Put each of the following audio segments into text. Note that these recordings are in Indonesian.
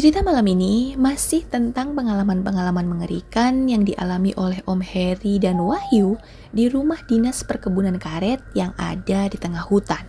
Cerita malam ini masih tentang pengalaman-pengalaman mengerikan yang dialami oleh Om Heri dan Wahyu di rumah dinas perkebunan karet yang ada di tengah hutan.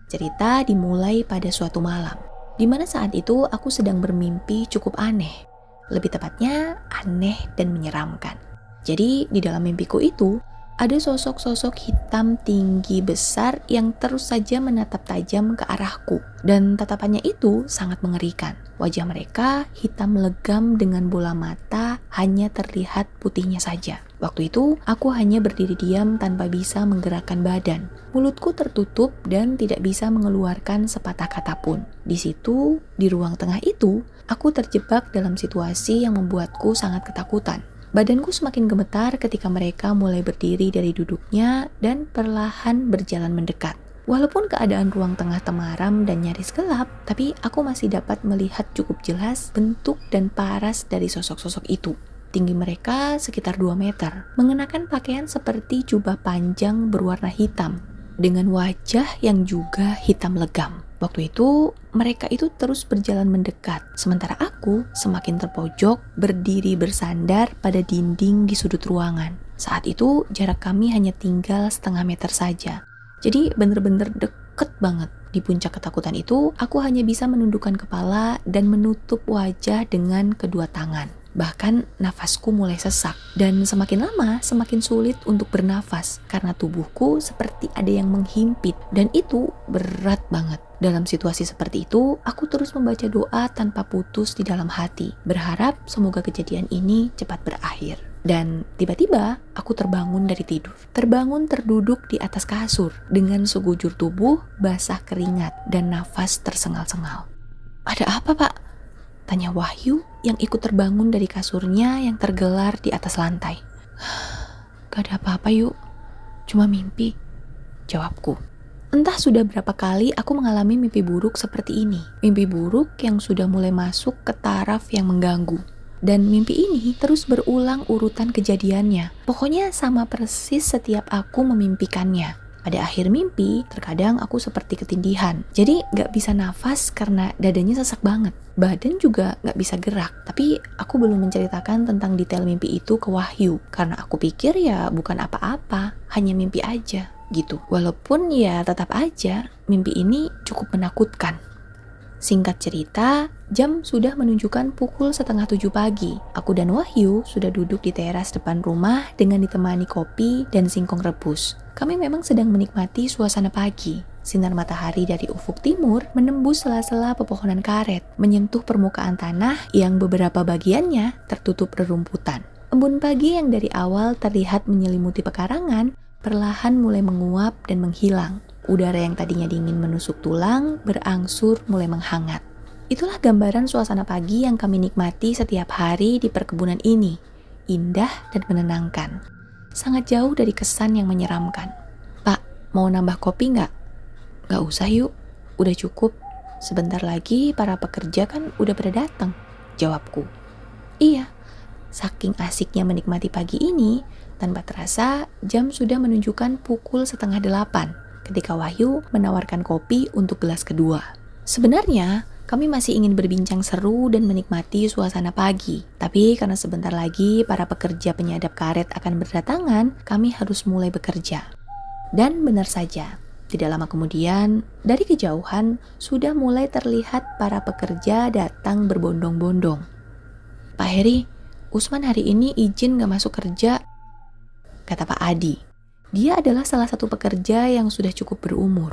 Cerita dimulai pada suatu malam, di mana saat itu aku sedang bermimpi cukup aneh. Lebih tepatnya, aneh dan menyeramkan. Jadi di dalam mimpiku itu, ada sosok-sosok hitam tinggi besar yang terus saja menatap tajam ke arahku. Dan tatapannya itu sangat mengerikan. Wajah mereka hitam legam dengan bola mata hanya terlihat putihnya saja. Waktu itu, aku hanya berdiri diam tanpa bisa menggerakkan badan. Mulutku tertutup dan tidak bisa mengeluarkan sepatah kata pun. Di situ, di ruang tengah itu, aku terjebak dalam situasi yang membuatku sangat ketakutan. Badanku semakin gemetar ketika mereka mulai berdiri dari duduknya dan perlahan berjalan mendekat. Walaupun keadaan ruang tengah temaram dan nyaris gelap, tapi aku masih dapat melihat cukup jelas bentuk dan paras dari sosok-sosok itu. Tinggi mereka sekitar 2 meter, mengenakan pakaian seperti jubah panjang berwarna hitam, dengan wajah yang juga hitam legam. Waktu itu, mereka itu terus berjalan mendekat, sementara aku semakin terpojok, berdiri bersandar pada dinding di sudut ruangan. Saat itu, jarak kami hanya tinggal setengah meter saja. Jadi bener-bener deket banget. Di puncak ketakutan itu, aku hanya bisa menundukkan kepala dan menutup wajah dengan kedua tangan. Bahkan nafasku mulai sesak dan semakin lama semakin sulit untuk bernafas karena tubuhku seperti ada yang menghimpit dan itu berat banget. Dalam situasi seperti itu, aku terus membaca doa tanpa putus di dalam hati, berharap semoga kejadian ini cepat berakhir. Dan tiba-tiba aku terbangun dari tidur. Terbangun terduduk di atas kasur dengan segujur tubuh basah keringat dan nafas tersengal-sengal. "Ada apa, Pak?" tanya Wahyu yang ikut terbangun dari kasurnya yang tergelar di atas lantai. "Gak ada apa-apa yuk, cuma mimpi," jawabku. Entah sudah berapa kali aku mengalami mimpi buruk seperti ini. Mimpi buruk yang sudah mulai masuk ke taraf yang mengganggu. Dan mimpi ini terus berulang urutan kejadiannya. Pokoknya sama persis setiap aku memimpikannya. Pada akhir mimpi, terkadang aku seperti ketindihan. Jadi gak bisa nafas karena dadanya sesak banget. Badan juga gak bisa gerak. Tapi aku belum menceritakan tentang detail mimpi itu ke Wahyu. Karena aku pikir ya bukan apa-apa, hanya mimpi aja gitu. Walaupun ya tetap aja, mimpi ini cukup menakutkan. Singkat cerita, jam sudah menunjukkan pukul 6:30 pagi. Aku dan Wahyu sudah duduk di teras depan rumah dengan ditemani kopi dan singkong rebus. Kami memang sedang menikmati suasana pagi. Sinar matahari dari ufuk timur menembus sela-sela pepohonan karet, menyentuh permukaan tanah yang beberapa bagiannya tertutup rerumputan. Embun pagi yang dari awal terlihat menyelimuti pekarangan, perlahan mulai menguap dan menghilang. Udara yang tadinya dingin menusuk tulang berangsur mulai menghangat. Itulah gambaran suasana pagi yang kami nikmati setiap hari di perkebunan ini. Indah dan menenangkan. Sangat jauh dari kesan yang menyeramkan. "Pak, mau nambah kopi nggak?" "Nggak usah yuk, udah cukup. Sebentar lagi para pekerja kan udah pada datang," jawabku. Iya, saking asiknya menikmati pagi ini, tanpa terasa jam sudah menunjukkan pukul 7:30 ketika Wahyu menawarkan kopi untuk gelas kedua. Sebenarnya, kami masih ingin berbincang seru dan menikmati suasana pagi. Tapi karena sebentar lagi para pekerja penyadap karet akan berdatangan, kami harus mulai bekerja. Dan benar saja, tidak lama kemudian, dari kejauhan sudah mulai terlihat para pekerja datang berbondong-bondong. "Pak Heri, Usman hari ini izin gak masuk kerja," kata Pak Adi. Dia adalah salah satu pekerja yang sudah cukup berumur.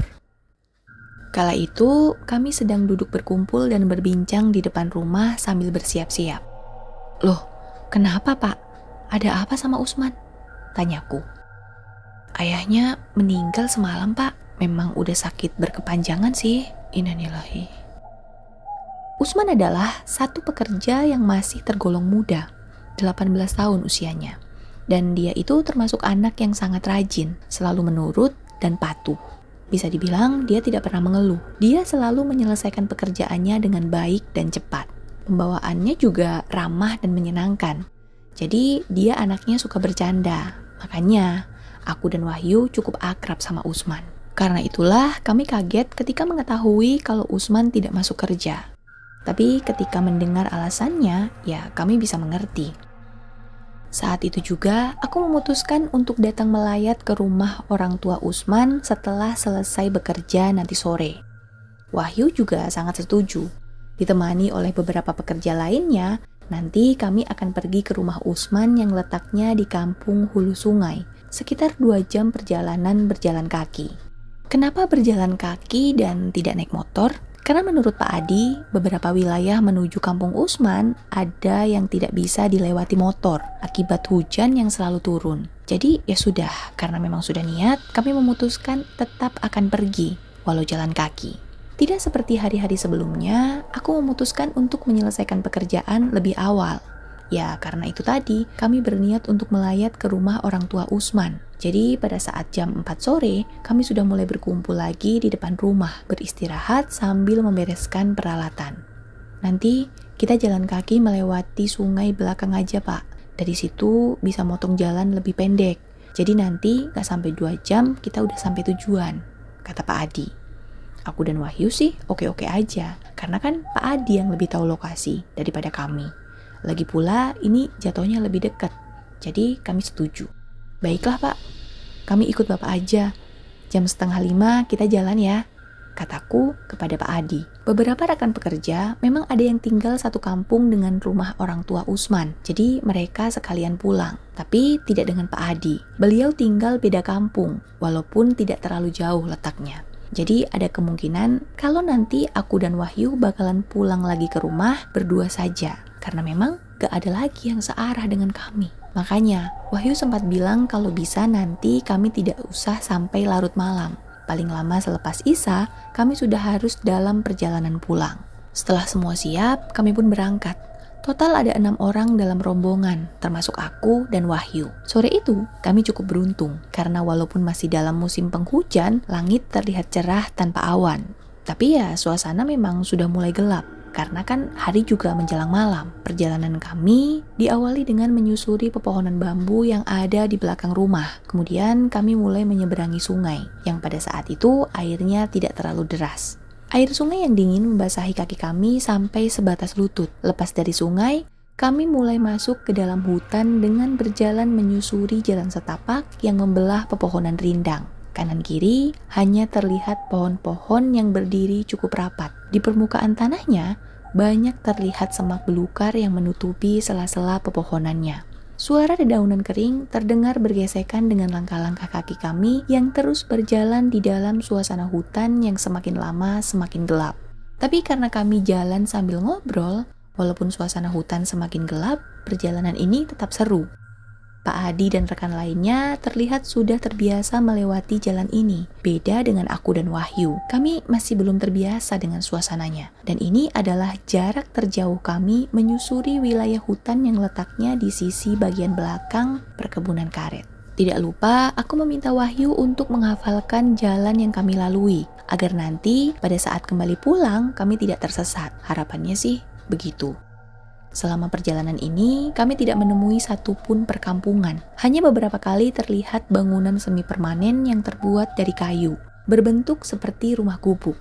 Kala itu, kami sedang duduk berkumpul dan berbincang di depan rumah sambil bersiap-siap. "Loh, kenapa Pak? Ada apa sama Usman?" tanyaku. "Ayahnya meninggal semalam Pak. Memang udah sakit berkepanjangan sih. Innalillahi." Usman adalah satu pekerja yang masih tergolong muda, 18 tahun usianya. Dan dia itu termasuk anak yang sangat rajin, selalu menurut dan patuh. Bisa dibilang dia tidak pernah mengeluh. Dia selalu menyelesaikan pekerjaannya dengan baik dan cepat. Pembawaannya juga ramah dan menyenangkan. Jadi dia anaknya suka bercanda. Makanya aku dan Wahyu cukup akrab sama Usman. Karena itulah kami kaget ketika mengetahui kalau Usman tidak masuk kerja. Tapi ketika mendengar alasannya, ya kami bisa mengerti. Saat itu juga, aku memutuskan untuk datang melayat ke rumah orang tua Usman setelah selesai bekerja nanti sore. Wahyu juga sangat setuju. Ditemani oleh beberapa pekerja lainnya, nanti kami akan pergi ke rumah Usman yang letaknya di kampung hulu sungai, sekitar 2 jam perjalanan berjalan kaki. Kenapa berjalan kaki dan tidak naik motor? Karena menurut Pak Adi, beberapa wilayah menuju kampung Usman ada yang tidak bisa dilewati motor akibat hujan yang selalu turun. Jadi ya sudah, karena memang sudah niat, kami memutuskan tetap akan pergi, walau jalan kaki. Tidak seperti hari-hari sebelumnya, aku memutuskan untuk menyelesaikan pekerjaan lebih awal. Ya, karena itu tadi, kami berniat untuk melayat ke rumah orang tua Usman. Jadi, pada saat jam 4 sore, kami sudah mulai berkumpul lagi di depan rumah, beristirahat sambil membereskan peralatan. Nanti, kita jalan kaki melewati sungai belakang aja, Pak. Dari situ, bisa motong jalan lebih pendek. Jadi nanti, gak sampai 2 jam, kita udah sampai tujuan, kata Pak Adi. Aku dan Wahyu sih oke-oke aja, karena kan Pak Adi yang lebih tahu lokasi daripada kami. Lagi pula ini jatuhnya lebih dekat, jadi kami setuju. Baiklah Pak, kami ikut Bapak aja. Jam 4:30 kita jalan ya, kataku kepada Pak Adi. Beberapa rekan pekerja memang ada yang tinggal satu kampung dengan rumah orang tua Usman, jadi mereka sekalian pulang. Tapi tidak dengan Pak Adi, beliau tinggal beda kampung, walaupun tidak terlalu jauh letaknya. Jadi ada kemungkinan kalau nanti aku dan Wahyu bakalan pulang lagi ke rumah berdua saja. Karena memang gak ada lagi yang searah dengan kami. Makanya Wahyu sempat bilang kalau bisa nanti kami tidak usah sampai larut malam. Paling lama selepas Isya, kami sudah harus dalam perjalanan pulang. Setelah semua siap, kami pun berangkat. Total ada 6 orang dalam rombongan, termasuk aku dan Wahyu. Sore itu, kami cukup beruntung, karena walaupun masih dalam musim penghujan, langit terlihat cerah tanpa awan. Tapi ya, suasana memang sudah mulai gelap, karena kan hari juga menjelang malam. Perjalanan kami diawali dengan menyusuri pepohonan bambu yang ada di belakang rumah. Kemudian kami mulai menyeberangi sungai, yang pada saat itu airnya tidak terlalu deras. Air sungai yang dingin membasahi kaki kami sampai sebatas lutut. Lepas dari sungai, kami mulai masuk ke dalam hutan dengan berjalan menyusuri jalan setapak yang membelah pepohonan rindang. Kanan kiri hanya terlihat pohon-pohon yang berdiri cukup rapat. Di permukaan tanahnya, banyak terlihat semak belukar yang menutupi sela-sela pepohonannya. Suara dedaunan kering terdengar bergesekan dengan langkah-langkah kaki kami yang terus berjalan di dalam suasana hutan yang semakin lama semakin gelap. Tapi karena kami jalan sambil ngobrol, walaupun suasana hutan semakin gelap, perjalanan ini tetap seru. Pak Adi dan rekan lainnya terlihat sudah terbiasa melewati jalan ini. Beda dengan aku dan Wahyu, kami masih belum terbiasa dengan suasananya. Dan ini adalah jarak terjauh kami menyusuri wilayah hutan yang letaknya di sisi bagian belakang perkebunan karet. Tidak lupa, aku meminta Wahyu untuk menghafalkan jalan yang kami lalui, agar nanti pada saat kembali pulang kami tidak tersesat. Harapannya sih begitu. Selama perjalanan ini, kami tidak menemui satupun perkampungan. Hanya beberapa kali terlihat bangunan semi permanen yang terbuat dari kayu, berbentuk seperti rumah gubuk.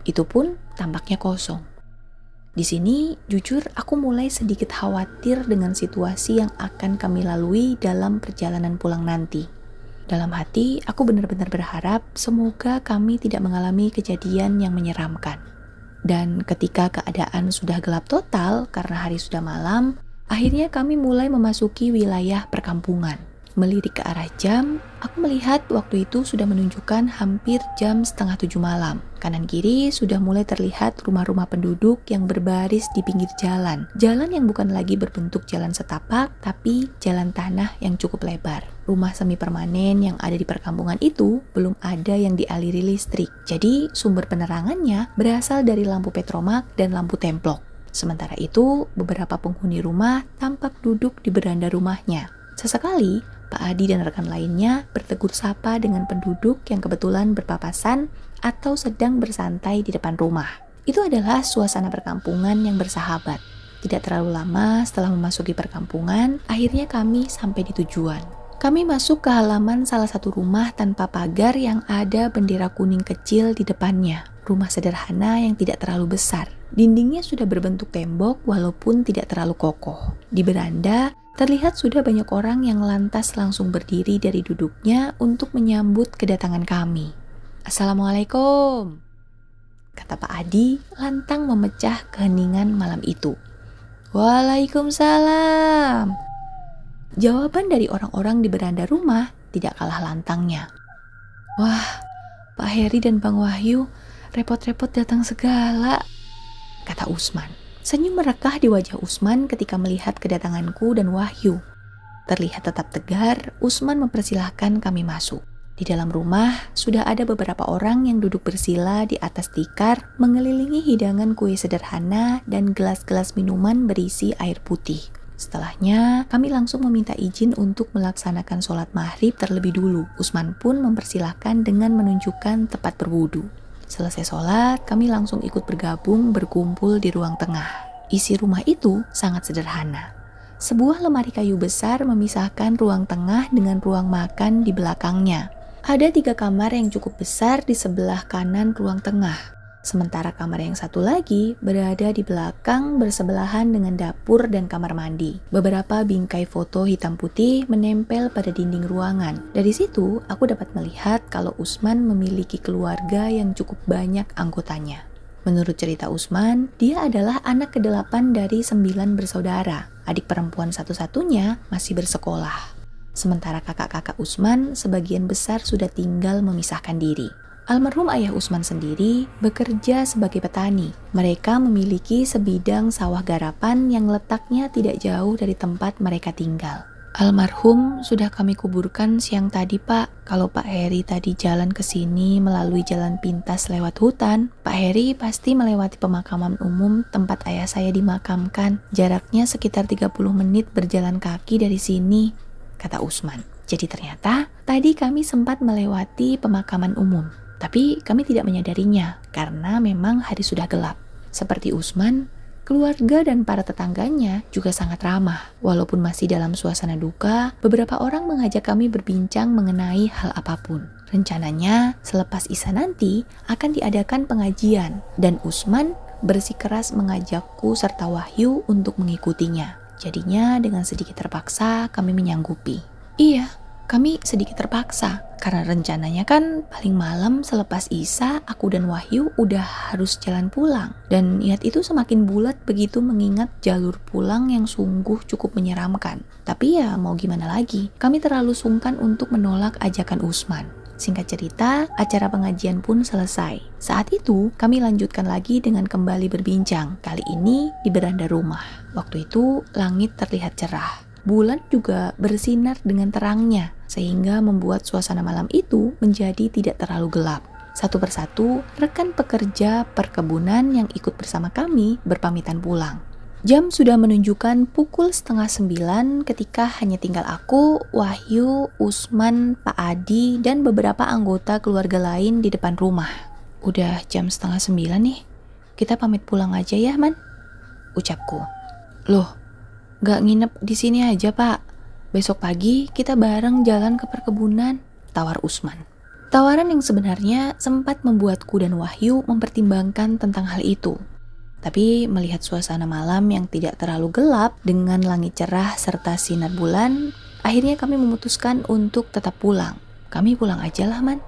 Itu pun tampaknya kosong. Di sini, jujur aku mulai sedikit khawatir dengan situasi yang akan kami lalui dalam perjalanan pulang nanti. Dalam hati, aku benar-benar berharap semoga kami tidak mengalami kejadian yang menyeramkan. Dan ketika keadaan sudah gelap total karena hari sudah malam, akhirnya kami mulai memasuki wilayah perkampungan. Melirik ke arah jam, aku melihat waktu itu sudah menunjukkan hampir jam 6:30 malam. Kanan kiri sudah mulai terlihat rumah-rumah penduduk yang berbaris di pinggir jalan. Jalan yang bukan lagi berbentuk jalan setapak, tapi jalan tanah yang cukup lebar. Rumah semi permanen yang ada di perkampungan itu belum ada yang dialiri listrik. Jadi sumber penerangannya berasal dari lampu petromak dan lampu templok. Sementara itu, beberapa penghuni rumah tampak duduk di beranda rumahnya. Sesekali, Pak Adi dan rekan lainnya bertegur sapa dengan penduduk yang kebetulan berpapasan atau sedang bersantai di depan rumah. Itu adalah suasana perkampungan yang bersahabat. Tidak terlalu lama setelah memasuki perkampungan, akhirnya kami sampai di tujuan. Kami masuk ke halaman salah satu rumah tanpa pagar yang ada bendera kuning kecil di depannya. Rumah sederhana yang tidak terlalu besar. Dindingnya sudah berbentuk tembok walaupun tidak terlalu kokoh. Di beranda, terlihat sudah banyak orang yang lantas langsung berdiri dari duduknya untuk menyambut kedatangan kami. "Assalamualaikum," kata Pak Adi lantang memecah keheningan malam itu. "Waalaikumsalam," jawaban dari orang-orang di beranda rumah tidak kalah lantangnya. "Wah, Pak Heri dan Bang Wahyu repot-repot datang segala," kata Usman. Senyum merekah di wajah Usman ketika melihat kedatanganku dan Wahyu. Terlihat tetap tegar, Usman mempersilahkan kami masuk. Di dalam rumah, sudah ada beberapa orang yang duduk bersila di atas tikar mengelilingi hidangan kue sederhana dan gelas-gelas minuman berisi air putih. Setelahnya, kami langsung meminta izin untuk melaksanakan sholat maghrib terlebih dulu. Usman pun mempersilahkan dengan menunjukkan tempat berwudu. Selesai sholat, kami langsung ikut berkumpul di ruang tengah. Isi rumah itu sangat sederhana. Sebuah lemari kayu besar memisahkan ruang tengah dengan ruang makan di belakangnya. Ada 3 kamar yang cukup besar di sebelah kanan ruang tengah. Sementara kamar yang satu lagi berada di belakang bersebelahan dengan dapur dan kamar mandi. Beberapa bingkai foto hitam putih menempel pada dinding ruangan. Dari situ, aku dapat melihat kalau Usman memiliki keluarga yang cukup banyak anggotanya. Menurut cerita Usman, dia adalah anak ke-8 dari 9 bersaudara. Adik perempuan satu-satunya masih bersekolah. Sementara kakak-kakak Usman sebagian besar sudah tinggal memisahkan diri. Almarhum ayah Usman sendiri bekerja sebagai petani. Mereka memiliki sebidang sawah garapan yang letaknya tidak jauh dari tempat mereka tinggal. "Almarhum sudah kami kuburkan siang tadi, Pak. Kalau Pak Heri tadi jalan ke sini melalui jalan pintas lewat hutan, Pak Heri pasti melewati pemakaman umum tempat ayah saya dimakamkan. Jaraknya sekitar 30 menit berjalan kaki dari sini," kata Usman. Jadi ternyata tadi kami sempat melewati pemakaman umum. Tapi kami tidak menyadarinya karena memang hari sudah gelap. Seperti Usman, keluarga dan para tetangganya juga sangat ramah. Walaupun masih dalam suasana duka, beberapa orang mengajak kami berbincang mengenai hal apapun. Rencananya, selepas Isya nanti akan diadakan pengajian dan Usman bersikeras mengajakku serta Wahyu untuk mengikutinya. Jadinya dengan sedikit terpaksa kami menyanggupi. Iya, kami sedikit terpaksa karena rencananya kan paling malam selepas Isya aku dan Wahyu udah harus jalan pulang. Dan niat itu semakin bulat begitu mengingat jalur pulang yang sungguh cukup menyeramkan. Tapi ya mau gimana lagi, kami terlalu sungkan untuk menolak ajakan Usman. Singkat cerita, acara pengajian pun selesai. Saat itu, kami lanjutkan lagi dengan kembali berbincang. Kali ini di beranda rumah. Waktu itu, langit terlihat cerah. Bulan juga bersinar dengan terangnya, sehingga membuat suasana malam itu menjadi tidak terlalu gelap. Satu persatu, rekan pekerja perkebunan yang ikut bersama kami berpamitan pulang. Jam sudah menunjukkan pukul 8:30 ketika hanya tinggal aku, Wahyu, Usman, Pak Adi, dan beberapa anggota keluarga lain di depan rumah. "Udah jam 8:30 nih, kita pamit pulang aja ya, Man," ucapku. "Loh, gak nginep di sini aja, Pak. Besok pagi kita bareng jalan ke perkebunan," tawar Usman. Tawaran yang sebenarnya sempat membuatku dan Wahyu mempertimbangkan tentang hal itu. Tapi melihat suasana malam yang tidak terlalu gelap dengan langit cerah serta sinar bulan, akhirnya kami memutuskan untuk tetap pulang. "Kami pulang aja lah, Man.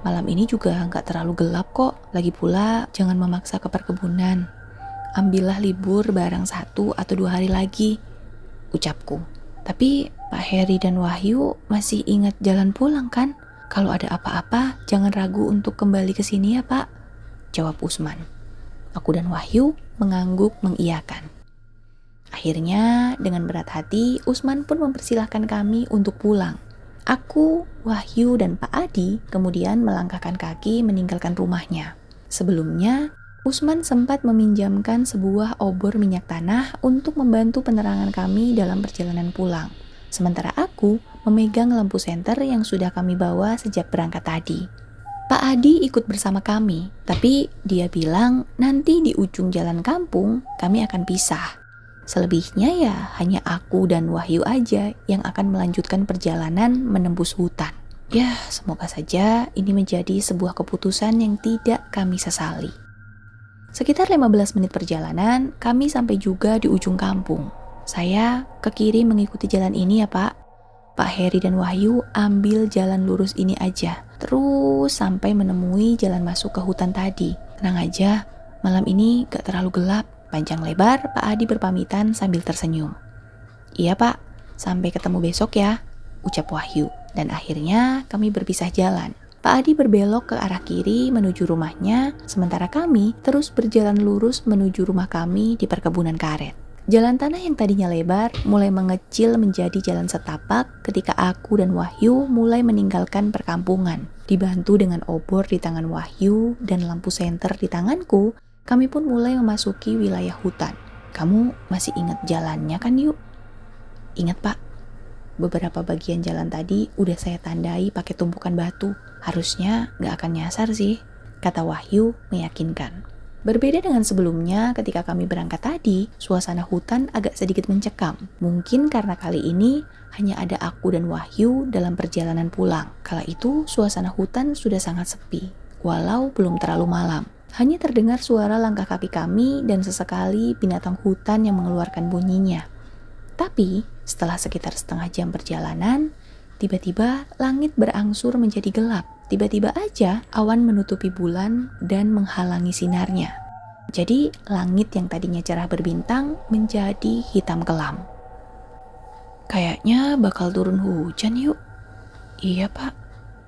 Malam ini juga gak terlalu gelap kok. Lagi pula jangan memaksa ke perkebunan. Ambillah libur barang 1 atau 2 hari lagi," ucapku. "Tapi Pak Heri dan Wahyu masih ingat jalan pulang kan? Kalau ada apa-apa jangan ragu untuk kembali ke sini ya, Pak," jawab Usman. Aku dan Wahyu mengangguk mengiyakan. Akhirnya dengan berat hati Usman pun mempersilahkan kami untuk pulang. Aku, Wahyu, dan Pak Adi kemudian melangkahkan kaki meninggalkan rumahnya. Sebelumnya Usman sempat meminjamkan sebuah obor minyak tanah untuk membantu penerangan kami dalam perjalanan pulang. Sementara aku memegang lampu senter yang sudah kami bawa sejak berangkat tadi. Pak Adi ikut bersama kami, tapi dia bilang nanti di ujung jalan kampung kami akan pisah. Selebihnya ya hanya aku dan Wahyu aja yang akan melanjutkan perjalanan menembus hutan. Ya, semoga saja ini menjadi sebuah keputusan yang tidak kami sesali. Sekitar 15 menit perjalanan, kami sampai juga di ujung kampung. Saya ke kiri mengikuti jalan ini ya Pak. Pak Heri dan Wahyu ambil jalan lurus ini aja, terus sampai menemui jalan masuk ke hutan tadi. Tenang aja, malam ini gak terlalu gelap. Panjang lebar, Pak Adi berpamitan sambil tersenyum. Iya Pak, sampai ketemu besok ya, ucap Wahyu. Dan akhirnya kami berpisah jalan. Pak Adi berbelok ke arah kiri menuju rumahnya, sementara kami terus berjalan lurus menuju rumah kami di perkebunan karet. Jalan tanah yang tadinya lebar mulai mengecil menjadi jalan setapak ketika aku dan Wahyu mulai meninggalkan perkampungan. Dibantu dengan obor di tangan Wahyu dan lampu senter di tanganku, kami pun mulai memasuki wilayah hutan. Kamu masih ingat jalannya kan Yuk? Ingat Pak, beberapa bagian jalan tadi udah saya tandai pakai tumpukan batu. Harusnya gak akan nyasar sih, kata Wahyu meyakinkan. Berbeda dengan sebelumnya ketika kami berangkat tadi, suasana hutan agak sedikit mencekam. Mungkin karena kali ini hanya ada aku dan Wahyu dalam perjalanan pulang. Kala itu suasana hutan sudah sangat sepi, walau belum terlalu malam. Hanya terdengar suara langkah kaki kami dan sesekali binatang hutan yang mengeluarkan bunyinya. Tapi setelah sekitar setengah jam perjalanan, tiba-tiba langit berangsur menjadi gelap. Tiba-tiba aja awan menutupi bulan dan menghalangi sinarnya. Jadi langit yang tadinya cerah berbintang menjadi hitam kelam. Kayaknya bakal turun hujan Yuk. Iya Pak,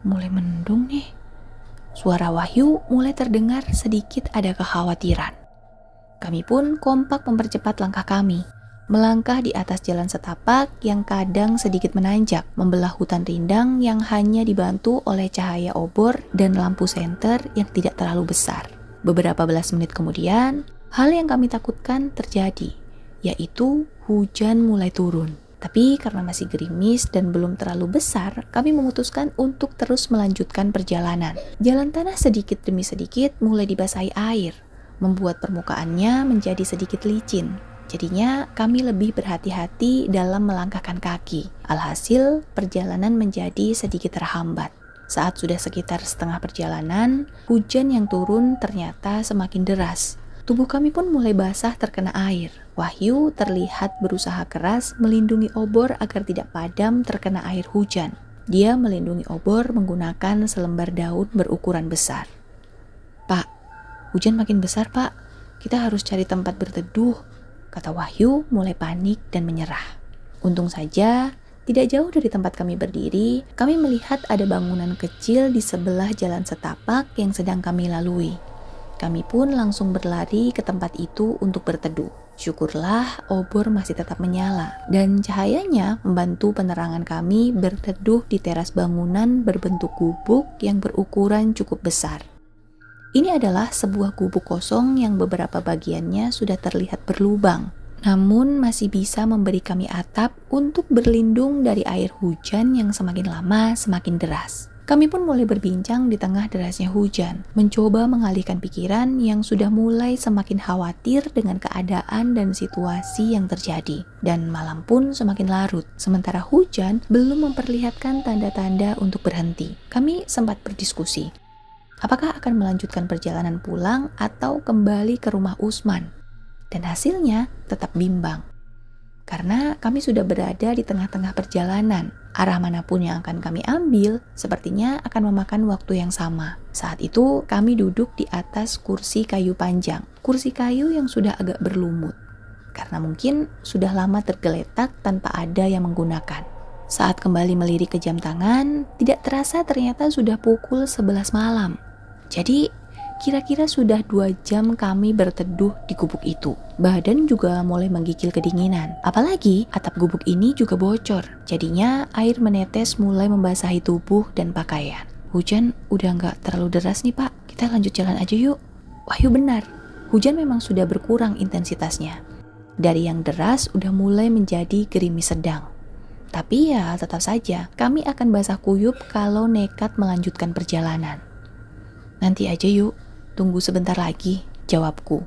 mulai mendung nih. Suara Wahyu mulai terdengar sedikit ada kekhawatiran. Kami pun kompak mempercepat langkah kami. Melangkah di atas jalan setapak yang kadang sedikit menanjak, membelah hutan rindang yang hanya dibantu oleh cahaya obor dan lampu senter yang tidak terlalu besar. Beberapa belas menit kemudian, hal yang kami takutkan terjadi, yaitu hujan mulai turun. Tapi karena masih gerimis dan belum terlalu besar, kami memutuskan untuk terus melanjutkan perjalanan. Jalan tanah sedikit demi sedikit mulai dibasahi air, membuat permukaannya menjadi sedikit licin. Jadinya kami lebih berhati-hati dalam melangkahkan kaki. Alhasil perjalanan menjadi sedikit terhambat. Saat sudah sekitar setengah perjalanan, hujan yang turun ternyata semakin deras. Tubuh kami pun mulai basah terkena air. Wahyu terlihat berusaha keras melindungi obor agar tidak padam terkena air hujan. Dia melindungi obor menggunakan selembar daun berukuran besar. Pak, hujan makin besar Pak. Kita harus cari tempat berteduh, kata Wahyu mulai panik dan menyerah. Untung saja, tidak jauh dari tempat kami berdiri, kami melihat ada bangunan kecil di sebelah jalan setapak yang sedang kami lalui. Kami pun langsung berlari ke tempat itu untuk berteduh. Syukurlah obor masih tetap menyala dan cahayanya membantu penerangan kami berteduh di teras bangunan berbentuk gubuk yang berukuran cukup besar. Ini adalah sebuah gubuk kosong yang beberapa bagiannya sudah terlihat berlubang, namun masih bisa memberi kami atap untuk berlindung dari air hujan yang semakin lama semakin deras. Kami pun mulai berbincang di tengah derasnya hujan, mencoba mengalihkan pikiran yang sudah mulai semakin khawatir dengan keadaan dan situasi yang terjadi. Dan malam pun semakin larut, sementara hujan belum memperlihatkan tanda-tanda untuk berhenti. Kami sempat berdiskusi. Apakah akan melanjutkan perjalanan pulang atau kembali ke rumah Usman? Dan hasilnya tetap bimbang. Karena kami sudah berada di tengah-tengah perjalanan. Arah manapun yang akan kami ambil, sepertinya akan memakan waktu yang sama. Saat itu kami duduk di atas kursi kayu panjang. Kursi kayu yang sudah agak berlumut. Karena mungkin sudah lama tergeletak tanpa ada yang menggunakan. Saat kembali melirik ke jam tangan, tidak terasa ternyata sudah pukul 11 malam. Jadi, kira-kira sudah 2 jam kami berteduh di gubuk itu. Badan juga mulai menggigil kedinginan. Apalagi atap gubuk ini juga bocor. Jadinya air menetes mulai membasahi tubuh dan pakaian. Hujan udah nggak terlalu deras nih Pak. Kita lanjut jalan aja yuk. Wahyu benar. Hujan memang sudah berkurang intensitasnya. Dari yang deras udah mulai menjadi gerimis sedang. Tapi ya tetap saja kami akan basah kuyup kalau nekat melanjutkan perjalanan. Nanti aja yuk, tunggu sebentar lagi, jawabku.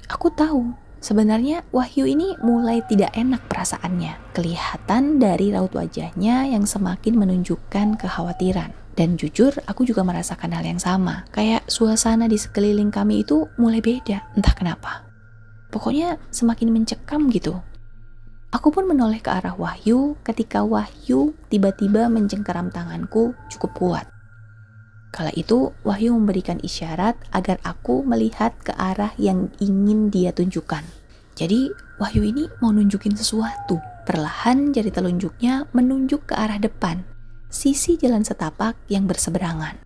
Aku tahu, sebenarnya Wahyu ini mulai tidak enak perasaannya. Kelihatan dari raut wajahnya yang semakin menunjukkan kekhawatiran. Dan jujur, aku juga merasakan hal yang sama. Kayak suasana di sekeliling kami itu mulai beda, entah kenapa. Pokoknya semakin mencekam gitu. Aku pun menoleh ke arah Wahyu ketika Wahyu tiba-tiba mencengkeram tanganku cukup kuat. Kala itu, Wahyu memberikan isyarat agar aku melihat ke arah yang ingin dia tunjukkan. Jadi, Wahyu ini mau nunjukin sesuatu. Perlahan jari telunjuknya menunjuk ke arah depan, sisi jalan setapak yang berseberangan.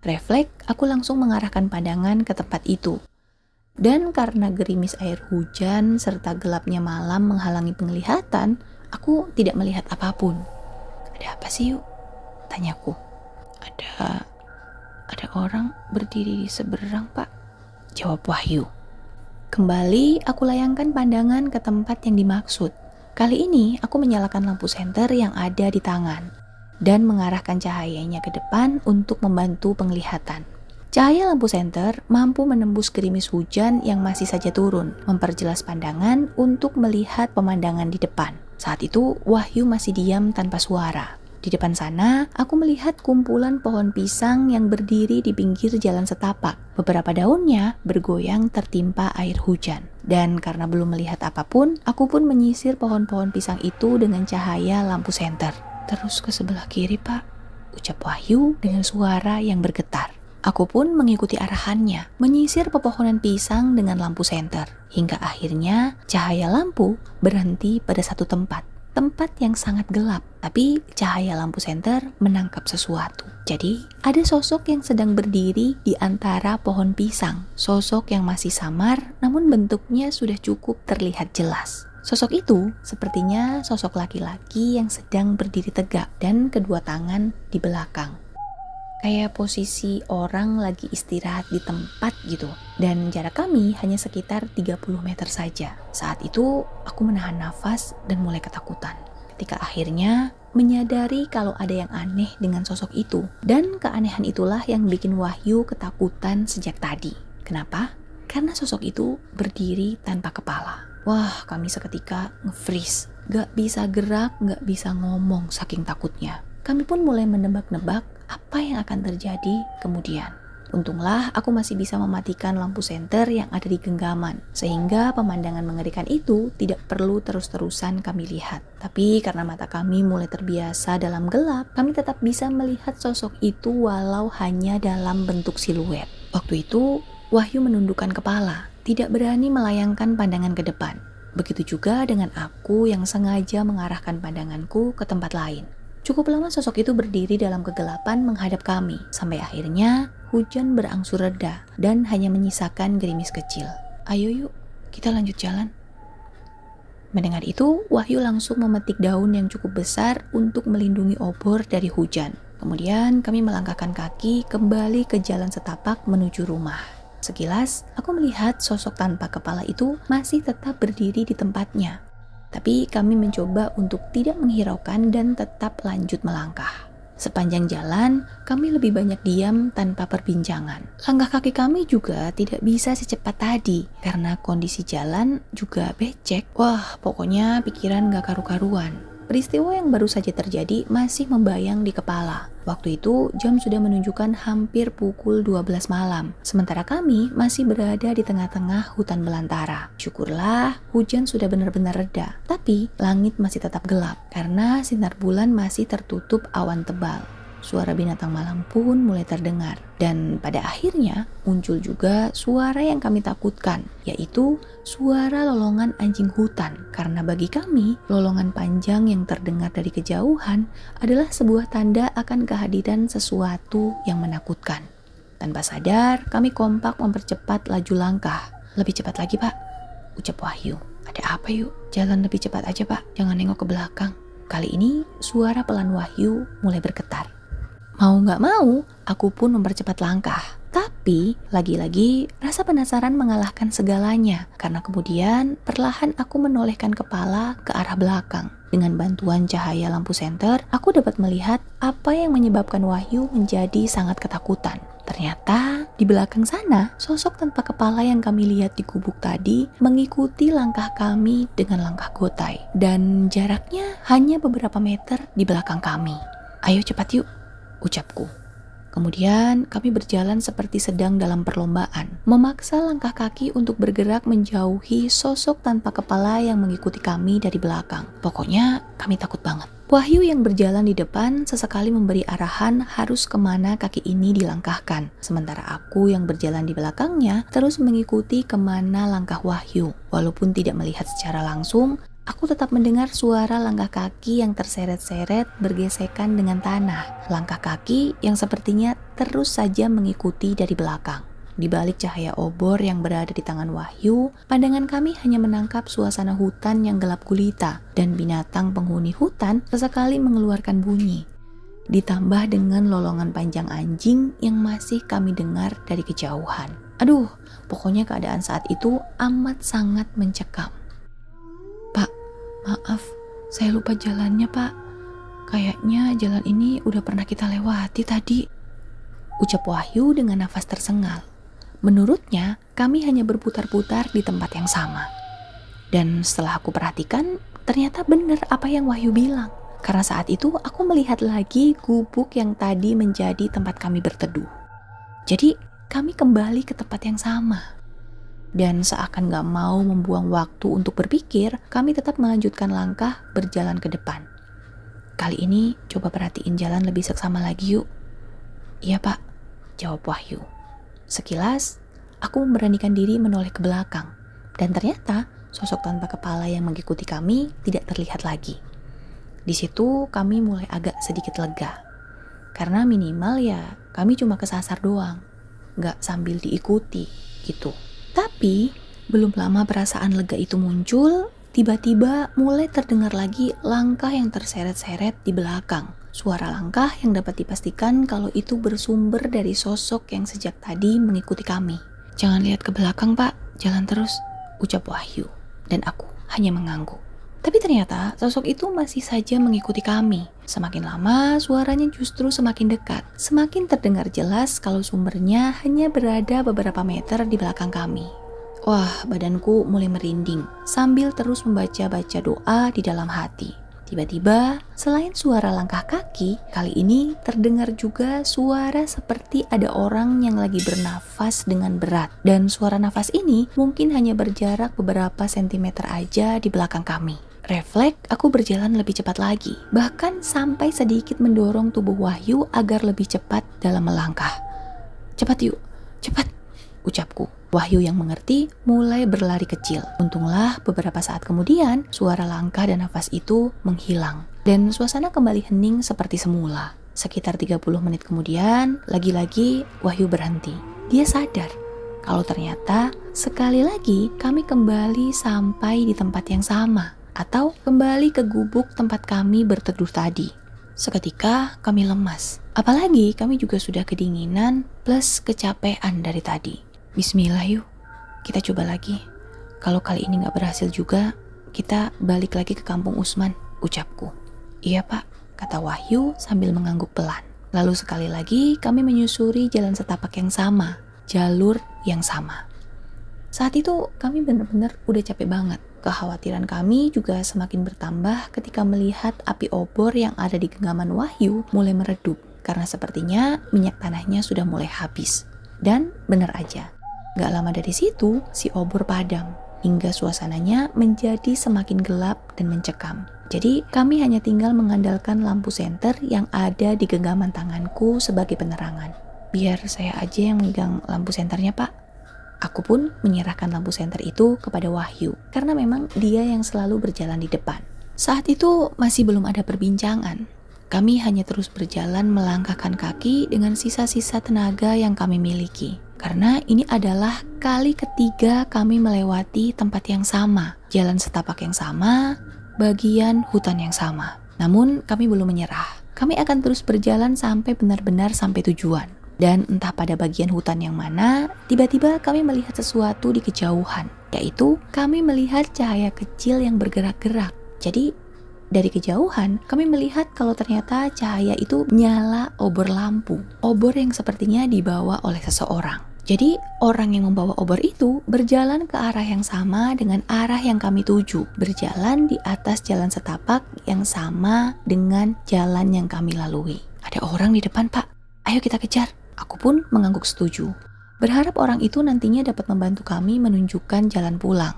Refleks, aku langsung mengarahkan pandangan ke tempat itu. Dan karena gerimis air hujan serta gelapnya malam menghalangi penglihatan, aku tidak melihat apapun. Ada apa sih, Yuk? Tanyaku. Ada orang berdiri di seberang, Pak. Jawab Wahyu. Kembali aku layangkan pandangan ke tempat yang dimaksud. Kali ini aku menyalakan lampu senter yang ada di tangan dan mengarahkan cahayanya ke depan untuk membantu penglihatan. Cahaya lampu senter mampu menembus gerimis hujan yang masih saja turun, memperjelas pandangan untuk melihat pemandangan di depan. Saat itu, Wahyu masih diam tanpa suara. Di depan sana, aku melihat kumpulan pohon pisang yang berdiri di pinggir jalan setapak. Beberapa daunnya bergoyang tertimpa air hujan. Dan karena belum melihat apapun, aku pun menyisir pohon-pohon pisang itu dengan cahaya lampu senter. Terus ke sebelah kiri, Pak, ucap Wahyu dengan suara yang bergetar. Aku pun mengikuti arahannya, menyisir pepohonan pisang dengan lampu senter. Hingga akhirnya cahaya lampu berhenti pada satu tempat yang sangat gelap. Tapi cahaya lampu senter menangkap sesuatu. Jadi ada sosok yang sedang berdiri di antara pohon pisang. Sosok yang masih samar, namun bentuknya sudah cukup terlihat jelas. Sosok itu sepertinya sosok laki-laki yang sedang berdiri tegak dan kedua tangan di belakang. Kayak posisi orang lagi istirahat di tempat gitu. Dan jarak kami hanya sekitar 30 meter saja. Saat itu aku menahan nafas dan mulai ketakutan. Ketika akhirnya menyadari kalau ada yang aneh dengan sosok itu. Dan keanehan itulah yang bikin Wahyu ketakutan sejak tadi. Kenapa? Karena sosok itu berdiri tanpa kepala. Wah, kami seketika nge-freeze. Gak bisa gerak, gak bisa ngomong saking takutnya. Kami pun mulai menebak-nebak apa yang akan terjadi kemudian. Untunglah aku masih bisa mematikan lampu senter yang ada di genggaman. Sehingga pemandangan mengerikan itu tidak perlu terus-terusan kami lihat. Tapi karena mata kami mulai terbiasa dalam gelap, kami tetap bisa melihat sosok itu walau hanya dalam bentuk siluet. Waktu itu, Wahyu menundukkan kepala, tidak berani melayangkan pandangan ke depan. Begitu juga dengan aku yang sengaja mengarahkan pandanganku ke tempat lain. Cukup lama sosok itu berdiri dalam kegelapan menghadap kami, sampai akhirnya hujan berangsur reda dan hanya menyisakan gerimis kecil. Ayo yuk, kita lanjut jalan. Mendengar itu, Wahyu langsung memetik daun yang cukup besar untuk melindungi obor dari hujan. Kemudian kami melangkahkan kaki kembali ke jalan setapak menuju rumah. Sekilas, aku melihat sosok tanpa kepala itu masih tetap berdiri di tempatnya. Tapi kami mencoba untuk tidak menghiraukan dan tetap lanjut melangkah. Sepanjang jalan, kami lebih banyak diam tanpa perbincangan. Langkah kaki kami juga tidak bisa secepat tadi, karena kondisi jalan juga becek. Wah, pokoknya pikiran gak karu-karuan. Peristiwa yang baru saja terjadi masih membayang di kepala. Waktu itu jam sudah menunjukkan hampir pukul 12 malam. Sementara kami masih berada di tengah-tengah hutan belantara. Syukurlah hujan sudah benar-benar reda. Tapi langit masih tetap gelap karena sinar bulan masih tertutup awan tebal. Suara binatang malam pun mulai terdengar. Dan pada akhirnya muncul juga suara yang kami takutkan, yaitu suara lolongan anjing hutan. Karena bagi kami, lolongan panjang yang terdengar dari kejauhan adalah sebuah tanda akan kehadiran sesuatu yang menakutkan. Tanpa sadar, kami kompak mempercepat laju langkah. Lebih cepat lagi, Pak, ucap Wahyu. Ada apa yuk? Jalan lebih cepat aja, Pak. Jangan nengok ke belakang. Kali ini suara pelan Wahyu mulai bergetar. Mau gak mau, aku pun mempercepat langkah. Tapi, lagi-lagi rasa penasaran mengalahkan segalanya. Karena kemudian, perlahan aku menolehkan kepala ke arah belakang. Dengan bantuan cahaya lampu senter, aku dapat melihat apa yang menyebabkan Wahyu menjadi sangat ketakutan. Ternyata, di belakang sana, sosok tanpa kepala yang kami lihat di gubuk tadi mengikuti langkah kami dengan langkah gotai. Dan jaraknya hanya beberapa meter di belakang kami. Ayo cepat yuk, ucapku. Kemudian kami berjalan seperti sedang dalam perlombaan, memaksa langkah kaki untuk bergerak menjauhi sosok tanpa kepala yang mengikuti kami dari belakang. Pokoknya kami takut banget. Wahyu yang berjalan di depan sesekali memberi arahan harus kemana kaki ini dilangkahkan. Sementara aku yang berjalan di belakangnya terus mengikuti kemana langkah Wahyu. Walaupun tidak melihat secara langsung, aku tetap mendengar suara langkah kaki yang terseret-seret bergesekan dengan tanah. Langkah kaki yang sepertinya terus saja mengikuti dari belakang. Di balik cahaya obor yang berada di tangan Wahyu, pandangan kami hanya menangkap suasana hutan yang gelap gulita dan binatang penghuni hutan sesekali mengeluarkan bunyi. Ditambah dengan lolongan panjang anjing yang masih kami dengar dari kejauhan. Aduh, pokoknya keadaan saat itu amat sangat mencekam. Pak, maaf, saya lupa jalannya, Pak. Kayaknya jalan ini udah pernah kita lewati tadi, ucap Wahyu dengan nafas tersengal. Menurutnya, kami hanya berputar-putar di tempat yang sama. Dan setelah aku perhatikan, ternyata benar apa yang Wahyu bilang. Karena saat itu aku melihat lagi gubuk yang tadi menjadi tempat kami berteduh. Jadi, kami kembali ke tempat yang sama. Dan seakan gak mau membuang waktu untuk berpikir, kami tetap melanjutkan langkah berjalan ke depan. Kali ini coba perhatiin jalan lebih seksama lagi yuk. Iya Pak, jawab Wahyu. Sekilas, aku memberanikan diri menoleh ke belakang. Dan ternyata sosok tanpa kepala yang mengikuti kami tidak terlihat lagi. Di situ kami mulai agak sedikit lega. Karena minimal ya kami cuma kesasar doang. Gak sambil diikuti gitu. Tapi, belum lama perasaan lega itu muncul, tiba-tiba mulai terdengar lagi langkah yang terseret-seret di belakang. Suara langkah yang dapat dipastikan kalau itu bersumber dari sosok yang sejak tadi mengikuti kami. Jangan lihat ke belakang, Pak. Jalan terus, ucap Wahyu. Dan aku hanya mengangguk. Tapi ternyata sosok itu masih saja mengikuti kami. Semakin lama, suaranya justru semakin dekat. Semakin terdengar jelas kalau sumbernya hanya berada beberapa meter di belakang kami. Wah, badanku mulai merinding sambil terus membaca-baca doa di dalam hati. Tiba-tiba, selain suara langkah kaki, kali ini terdengar juga suara seperti ada orang yang lagi bernafas dengan berat. Dan suara nafas ini mungkin hanya berjarak beberapa sentimeter aja di belakang kami. Refleks, aku berjalan lebih cepat lagi, bahkan sampai sedikit mendorong tubuh Wahyu agar lebih cepat dalam melangkah. Cepat yuk, cepat, ucapku. Wahyu yang mengerti mulai berlari kecil. Untunglah beberapa saat kemudian suara langkah dan nafas itu menghilang. Dan suasana kembali hening seperti semula. Sekitar 30 menit kemudian, lagi-lagi Wahyu berhenti. Dia sadar kalau ternyata sekali lagi kami kembali sampai di tempat yang sama. Atau kembali ke gubuk tempat kami berteduh tadi. Seketika kami lemas. Apalagi kami juga sudah kedinginan plus kecapean dari tadi. Bismillah yuk, kita coba lagi. Kalau kali ini gak berhasil juga, kita balik lagi ke kampung Usman, ucapku. Iya Pak, kata Wahyu sambil mengangguk pelan. Lalu sekali lagi kami menyusuri jalan setapak yang sama, jalur yang sama. Saat itu kami benar-benar udah capek banget. Kekhawatiran kami juga semakin bertambah ketika melihat api obor yang ada di genggaman Wahyu mulai meredup. Karena sepertinya minyak tanahnya sudah mulai habis. Dan benar aja. Gak lama dari situ, si obor padam, hingga suasananya menjadi semakin gelap dan mencekam. Jadi, kami hanya tinggal mengandalkan lampu senter yang ada di genggaman tanganku sebagai penerangan. Biar saya aja yang megang lampu senternya, Pak. Aku pun menyerahkan lampu senter itu kepada Wahyu, karena memang dia yang selalu berjalan di depan. Saat itu masih belum ada perbincangan. Kami hanya terus berjalan melangkahkan kaki dengan sisa-sisa tenaga yang kami miliki. Karena ini adalah kali ketiga kami melewati tempat yang sama, jalan setapak yang sama, bagian hutan yang sama. Namun kami belum menyerah. Kami akan terus berjalan sampai benar-benar sampai tujuan. Dan entah pada bagian hutan yang mana, tiba-tiba kami melihat sesuatu di kejauhan. Yaitu kami melihat cahaya kecil yang bergerak-gerak. Jadi dari kejauhan, kami melihat kalau ternyata cahaya itu nyala obor lampu. Obor yang sepertinya dibawa oleh seseorang. Jadi, orang yang membawa obor itu berjalan ke arah yang sama dengan arah yang kami tuju. Berjalan di atas jalan setapak yang sama dengan jalan yang kami lalui. Ada orang di depan, Pak. Ayo kita kejar. Aku pun mengangguk setuju. Berharap orang itu nantinya dapat membantu kami menunjukkan jalan pulang.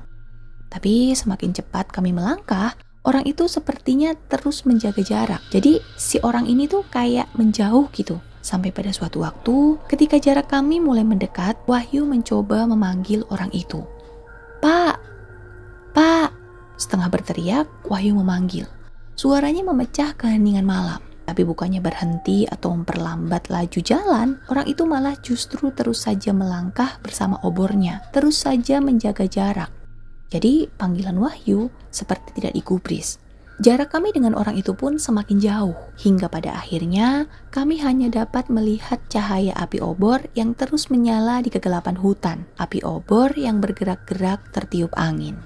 Tapi semakin cepat kami melangkah, orang itu sepertinya terus menjaga jarak. Jadi si orang ini tuh kayak menjauh gitu. Sampai pada suatu waktu, ketika jarak kami mulai mendekat, Wahyu mencoba memanggil orang itu. Pak, Pak. Setengah berteriak, Wahyu memanggil. Suaranya memecah keheningan malam. Tapi bukannya berhenti atau memperlambat laju jalan, orang itu malah justru terus saja melangkah bersama obornya, terus saja menjaga jarak. Jadi panggilan Wahyu seperti tidak digubris. Jarak kami dengan orang itu pun semakin jauh, hingga pada akhirnya kami hanya dapat melihat cahaya api obor yang terus menyala di kegelapan hutan, api obor yang bergerak-gerak tertiup angin.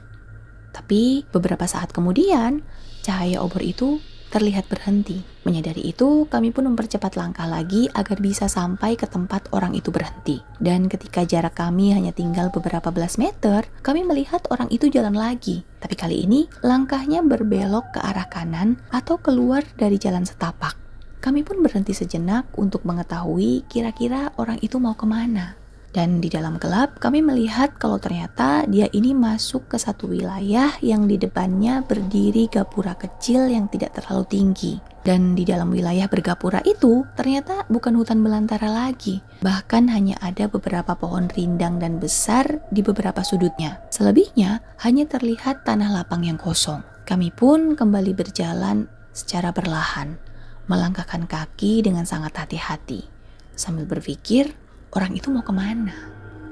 Tapi beberapa saat kemudian, cahaya obor itu terlihat berhenti. Menyadari itu, kami pun mempercepat langkah lagi agar bisa sampai ke tempat orang itu berhenti. Dan ketika jarak kami hanya tinggal beberapa belas meter, kami melihat orang itu jalan lagi. Tapi kali ini, langkahnya berbelok ke arah kanan atau keluar dari jalan setapak. Kami pun berhenti sejenak untuk mengetahui kira-kira orang itu mau kemana. Dan di dalam gelap kami melihat kalau ternyata dia ini masuk ke satu wilayah yang di depannya berdiri gapura kecil yang tidak terlalu tinggi. Dan di dalam wilayah bergapura itu ternyata bukan hutan belantara lagi. Bahkan hanya ada beberapa pohon rindang dan besar di beberapa sudutnya. Selebihnya hanya terlihat tanah lapang yang kosong. Kami pun kembali berjalan secara perlahan, melangkahkan kaki dengan sangat hati-hati. Sambil berpikir, orang itu mau kemana?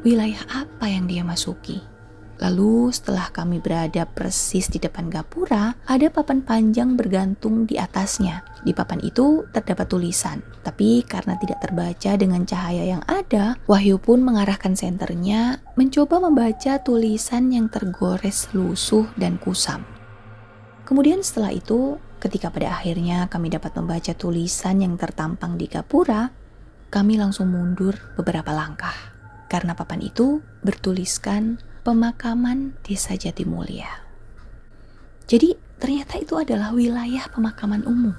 Wilayah apa yang dia masuki? Lalu setelah kami berada persis di depan gapura, ada papan panjang bergantung di atasnya. Di papan itu terdapat tulisan, tapi karena tidak terbaca dengan cahaya yang ada, Wahyu pun mengarahkan senternya mencoba membaca tulisan yang tergores lusuh dan kusam. Kemudian setelah itu, ketika pada akhirnya kami dapat membaca tulisan yang tertampang di gapura, kami langsung mundur beberapa langkah, karena papan itu bertuliskan pemakaman Desa Jatimulya. Jadi ternyata itu adalah wilayah pemakaman umum.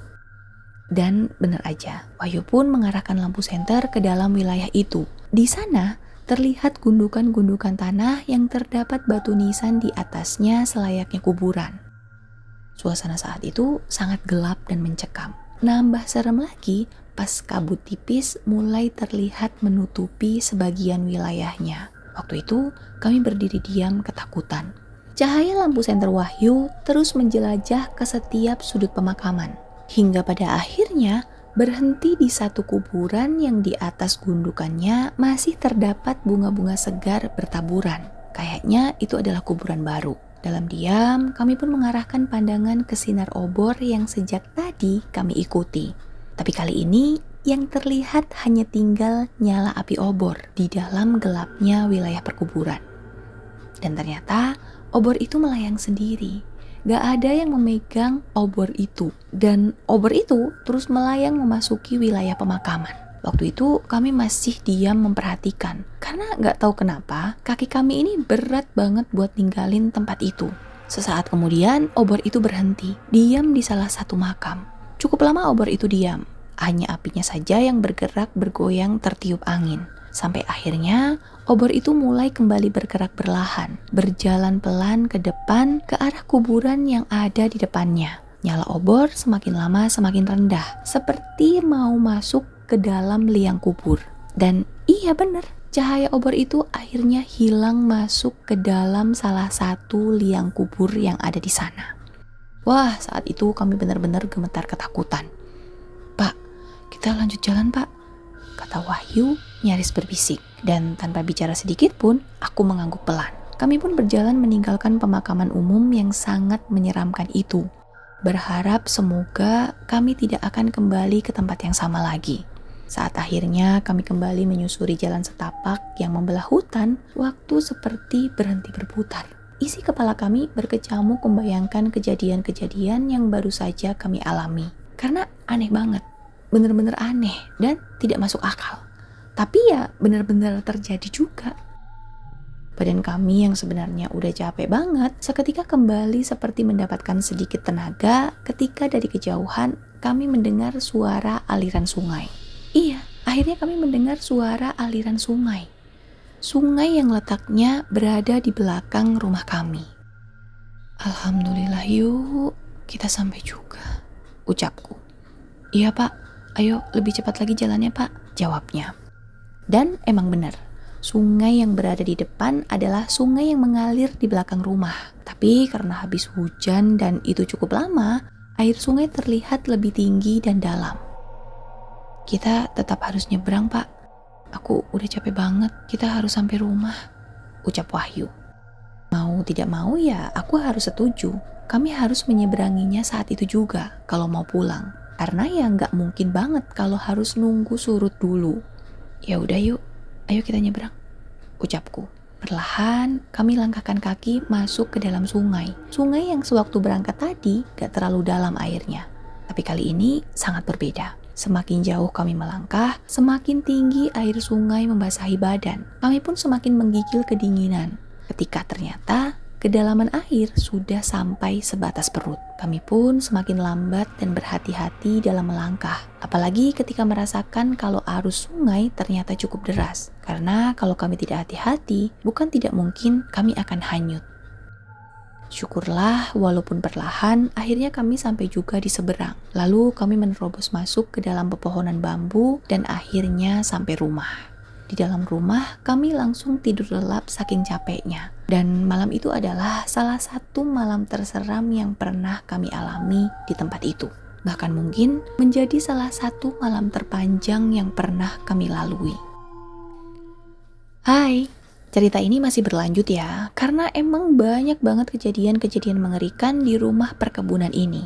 Dan benar aja, Wahyu pun mengarahkan lampu senter ke dalam wilayah itu. Di sana terlihat gundukan-gundukan tanah yang terdapat batu nisan di atasnya selayaknya kuburan. Suasana saat itu sangat gelap dan mencekam. Nambah serem lagi pas kabut tipis mulai terlihat menutupi sebagian wilayahnya. Waktu itu kami berdiri diam ketakutan. Cahaya lampu senter Wahyu terus menjelajah ke setiap sudut pemakaman. Hingga pada akhirnya berhenti di satu kuburan yang di atas gundukannya masih terdapat bunga-bunga segar bertaburan. Kayaknya itu adalah kuburan baru. Dalam diam, kami pun mengarahkan pandangan ke sinar obor yang sejak tadi kami ikuti. Tapi kali ini yang terlihat hanya tinggal nyala api obor di dalam gelapnya wilayah perkuburan. Dan ternyata obor itu melayang sendiri. Gak ada yang memegang obor itu. Dan obor itu terus melayang memasuki wilayah pemakaman. Waktu itu kami masih diam memperhatikan. Karena gak tahu kenapa kaki kami ini berat banget buat ninggalin tempat itu. Sesaat kemudian obor itu berhenti. Diam di salah satu makam. Cukup lama obor itu diam. Hanya apinya saja yang bergerak bergoyang tertiup angin. Sampai akhirnya obor itu mulai kembali bergerak perlahan, berjalan pelan ke depan ke arah kuburan yang ada di depannya. Nyala obor semakin lama semakin rendah, seperti mau masuk ke dalam liang kubur. Dan iya bener, cahaya obor itu akhirnya hilang masuk ke dalam salah satu liang kubur yang ada di sana. Wah, saat itu kami benar-benar gemetar ketakutan. "Pak, kita lanjut jalan, Pak," kata Wahyu nyaris berbisik. Dan tanpa bicara sedikit pun, aku mengangguk pelan. Kami pun berjalan meninggalkan pemakaman umum yang sangat menyeramkan itu. Berharap semoga kami tidak akan kembali ke tempat yang sama lagi. Saat akhirnya kami kembali menyusuri jalan setapak yang membelah hutan, waktu seperti berhenti berputar. Isi kepala kami berkecamuk membayangkan kejadian-kejadian yang baru saja kami alami. Karena aneh banget, bener-bener aneh dan tidak masuk akal. Tapi ya benar-benar terjadi juga. Badan kami yang sebenarnya udah capek banget seketika kembali seperti mendapatkan sedikit tenaga ketika dari kejauhan kami mendengar suara aliran sungai. Iya, akhirnya kami mendengar suara aliran sungai. Sungai yang letaknya berada di belakang rumah kami. Alhamdulillah yuk, kita sampai juga, ucapku. Iya pak, ayo lebih cepat lagi jalannya pak, jawabnya. Dan emang benar, sungai yang berada di depan adalah sungai yang mengalir di belakang rumah. Tapi karena habis hujan dan itu cukup lama, air sungai terlihat lebih tinggi dan dalam. Kita tetap harus nyebrang pak, aku udah capek banget, kita harus sampai rumah, ucap Wahyu. Mau tidak mau ya aku harus setuju, kami harus menyeberanginya saat itu juga kalau mau pulang. Karena ya nggak mungkin banget kalau harus nunggu surut dulu. Ya udah yuk, ayo kita nyebrang, ucapku. Perlahan kami langkahkan kaki masuk ke dalam sungai. Sungai yang sewaktu berangkat tadi gak terlalu dalam airnya. Tapi kali ini sangat berbeda. Semakin jauh kami melangkah, semakin tinggi air sungai membasahi badan. Kami pun semakin menggigil kedinginan. Ketika ternyata kedalaman air sudah sampai sebatas perut. Kami pun semakin lambat dan berhati-hati dalam melangkah. Apalagi ketika merasakan kalau arus sungai ternyata cukup deras. Karena kalau kami tidak hati-hati, bukan tidak mungkin kami akan hanyut. Syukurlah walaupun perlahan, akhirnya kami sampai juga di seberang. Lalu kami menerobos masuk ke dalam pepohonan bambu dan akhirnya sampai rumah. Di dalam rumah, kami langsung tidur lelap saking capeknya. Dan malam itu adalah salah satu malam terseram yang pernah kami alami di tempat itu. Bahkan mungkin menjadi salah satu malam terpanjang yang pernah kami lalui. Hai, cerita ini masih berlanjut ya, karena emang banyak banget kejadian-kejadian mengerikan di rumah perkebunan ini.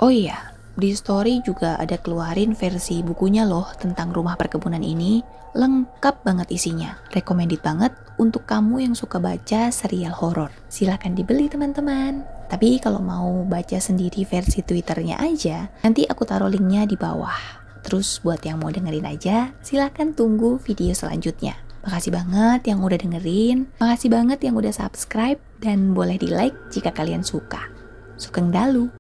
Oh iya, di story juga ada keluarin versi bukunya loh tentang rumah perkebunan ini. Lengkap banget isinya. Recommended banget untuk kamu yang suka baca serial horor. Silahkan dibeli teman-teman. Tapi kalau mau baca sendiri versi Twitternya aja, nanti aku taruh linknya di bawah. Terus buat yang mau dengerin aja, silahkan tunggu video selanjutnya. Makasih banget yang udah dengerin. Makasih banget yang udah subscribe. Dan boleh di like jika kalian suka. Sugeng dalu.